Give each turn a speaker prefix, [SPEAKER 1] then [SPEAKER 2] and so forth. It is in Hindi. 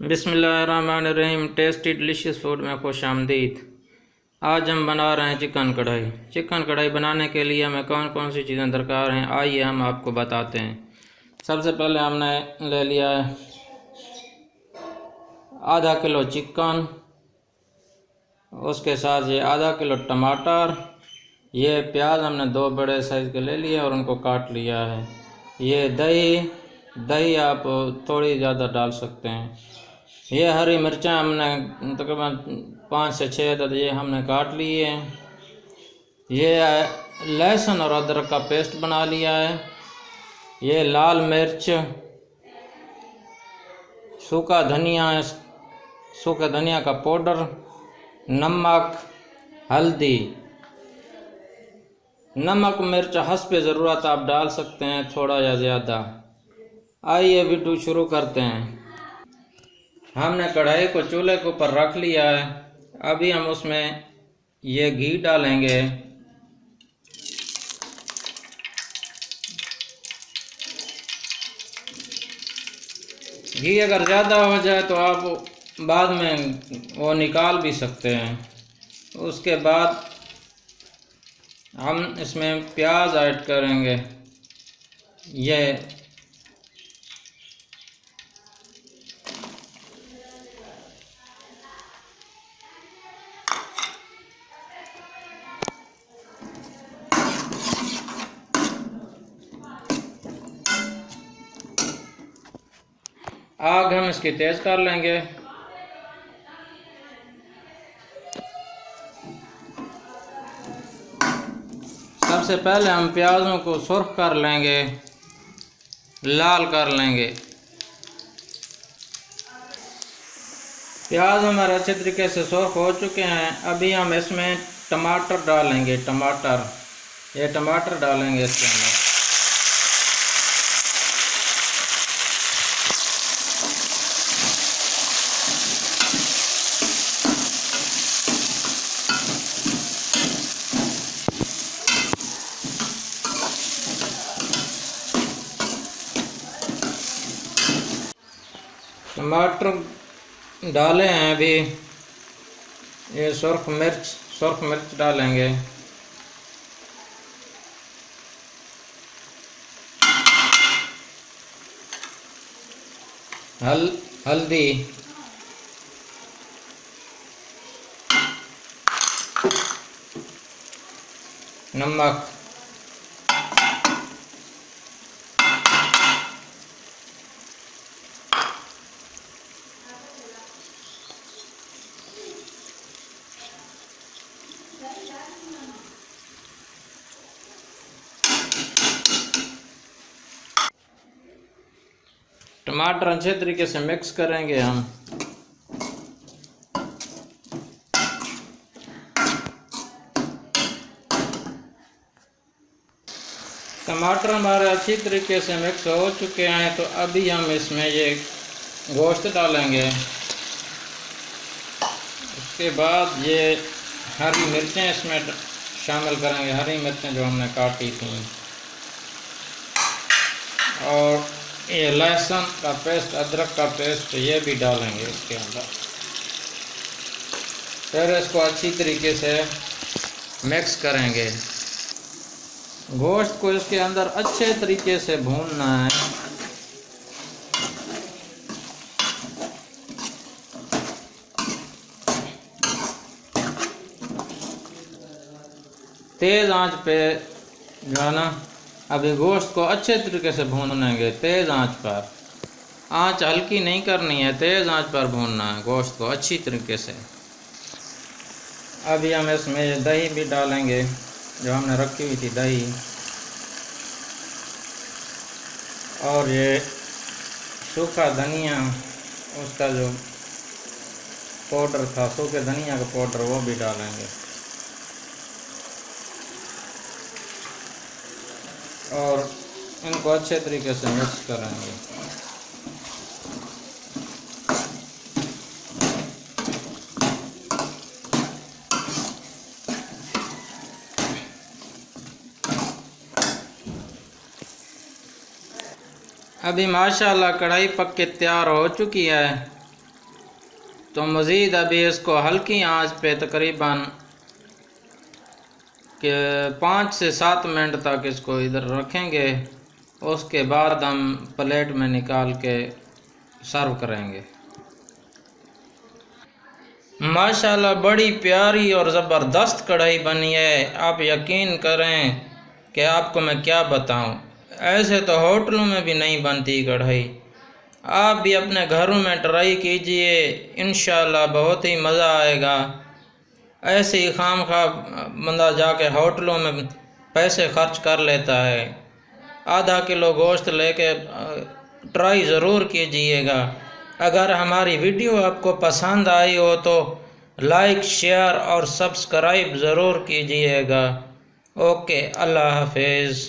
[SPEAKER 1] बिस्मिल्लाहिर्रहमानिर्रहीम। टेस्टी डिलीशियस फूड में खुश आमदीद। आज हम बना रहे हैं चिकन कढ़ाई। चिकन कढ़ाई बनाने के लिए हमें कौन कौन सी चीज़ें दरकार हैं, आइए हम आपको बताते हैं। सबसे पहले हमने ले लिया है आधा किलो चिकन, उसके साथ ये आधा किलो टमाटर, ये प्याज हमने 2 बड़े साइज़ के ले लिए और उनको काट लिया है। ये दही आप थोड़ी ज़्यादा डाल सकते हैं। ये हरी मिर्चें हमने तकरीबन 5 से 6 अदद ये हमने काट लिए हैं। ये लहसुन और अदरक का पेस्ट बना लिया है। ये लाल मिर्च, सूखा धनिया का पाउडर, नमक, हल्दी। नमक मिर्च हस्ब ज़रूरत आप डाल सकते हैं, थोड़ा या ज़्यादा। आइए वीडियो शुरू करते हैं। हमने कढ़ाई को चूल्हे के ऊपर रख लिया है। अभी हम उसमें ये घी डालेंगे। घी अगर ज़्यादा हो जाए तो आप बाद में वो निकाल भी सकते हैं। उसके बाद हम इसमें प्याज ऐड करेंगे। ये आग हम इसकी तेज़ कर लेंगे। सबसे पहले हम प्याज़ों को सुर्ख कर लेंगे, लाल कर लेंगे। प्याज हमारे अच्छे तरीके से सुर्ख हो चुके हैं। अभी हम इसमें टमाटर डालेंगे। ये टमाटर डालेंगे इसके अंदर। टमाटर डाले हैं। अभी ये सुर्ख मिर्च डालेंगे। हल्दी, नमक, टमाटर अच्छे तरीके से मिक्स करेंगे हम। टमाटर हमारे अच्छी तरीके से मिक्स हो चुके हैं, तो अभी हम इसमें ये गोश्त डालेंगे। उसके बाद ये हरी मिर्चें इसमें शामिल करेंगे। हरी मिर्चें जो हमने काटी थी, और ये लहसुन का पेस्ट, अदरक का पेस्ट, ये भी डालेंगे इसके अंदर। फिर इसको अच्छी तरीके से मिक्स करेंगे। गोश्त को इसके अंदर अच्छे तरीके से भूनना है। तेज़ आंच पे जो है ना, अभी गोश्त को अच्छे तरीके से भूनेंगे तेज़ आंच पर। आंच हल्की नहीं करनी है, तेज़ आंच पर भूनना है गोश्त को अच्छी तरीके से। अभी हम इसमें ये दही भी डालेंगे जो हमने रखी हुई थी, दही। और ये सूखा धनिया, उसका जो पाउडर था, सूखे धनिया का पाउडर, वो भी डालेंगे। और इनको अच्छे तरीके से मिक्स करेंगे। अभी माशाल्लाह कढ़ाई पक के तैयार हो चुकी है। तो मज़ीद अभी इसको हल्की आंच पे तकरीबन 5 से 7 मिनट तक इसको इधर रखेंगे। उसके बाद हम प्लेट में निकाल के सर्व करेंगे। माशाल्लाह बड़ी प्यारी और ज़बरदस्त कढ़ाई बनी है। आप यकीन करें कि आपको मैं क्या बताऊं, ऐसे तो होटलों में भी नहीं बनती कढ़ाई। आप भी अपने घरों में ट्राई कीजिए, इंशाल्लाह बहुत ही मज़ा आएगा। ऐसे ही खामखा बंदा जाके होटलों में पैसे खर्च कर लेता है। आधा किलो गोश्त लेके ट्राई ज़रूर कीजिएगा। अगर हमारी वीडियो आपको पसंद आई हो तो लाइक, शेयर और सब्सक्राइब ज़रूर कीजिएगा। ओके, अल्लाह हाफिज़।